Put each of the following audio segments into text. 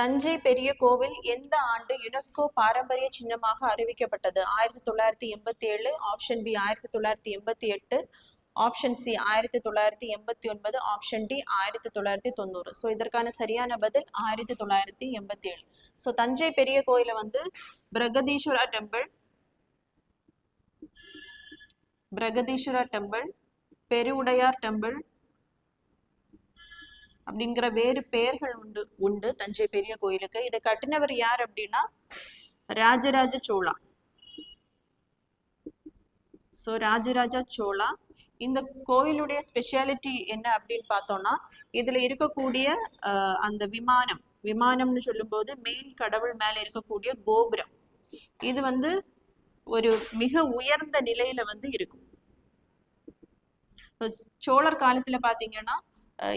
தஞ்சை பெரிய கோவில் எந்த ஆண்டு யுனெஸ்கோ பாரம்பரிய சின்னமாக அறிவிக்கப்பட்டது? 1987, option B 1988, option C 1989, option D 1990. So இதற்கான சரியான பதில் 1987. ஸோ தஞ்சை பெரிய கோயில வந்து பிரகதீஸ்வரா டெம்பிள், பெருவுடையார் டெம்பிள் அப்படிங்கிற வேறு பெயர்கள் உண்டு தஞ்சை பெரிய கோயிலுக்கு. இதை கட்டினவர் யார் அப்படின்னா ராஜராஜ சோழா. ஸோ ராஜராஜ சோழா. இந்த கோயிலுடைய ஸ்பெஷாலிட்டி என்ன அப்படின்னு பார்த்தோம்னா, இதுல இருக்கக்கூடிய அந்த விமானம்னு சொல்லும்போது மெயின் கடவுள் மேல இருக்கக்கூடிய கோபுரம், இது வந்து ஒரு மிக உயர்ந்த நிலையில வந்து இருக்கும். சோழர் காலத்துல பாத்தீங்கன்னா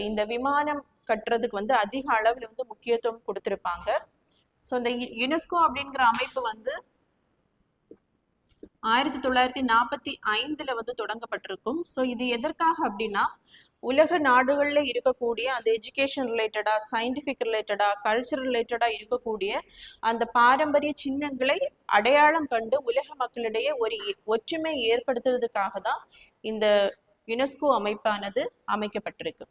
இந்த விமானம் கட்டுறதுக்கு வந்து அதிக அளவுல வந்து முக்கியத்துவம் கொடுத்திருப்பாங்க. ஸோ இந்த யுனெஸ்கோ அப்படிங்கிற அமைப்பு வந்து 1945 வந்து தொடங்கப்பட்டிருக்கும். ஸோ இது எதற்காக அப்படின்னா, உலக நாடுகள்ல இருக்கக்கூடிய அந்த எஜுகேஷன் ரிலேட்டடா, சயின்டிபிக் ரிலேட்டடா, கல்ச்சர் ரிலேட்டடா இருக்கக்கூடிய அந்த பாரம்பரிய சின்னங்களை அடையாளம் கண்டு உலக மக்களிடையே ஒரு ஒற்றுமை ஏற்படுத்துறதுக்காக தான் இந்த யுனெஸ்கோ அமைப்பானது அமைக்கப்பட்டிருக்கு.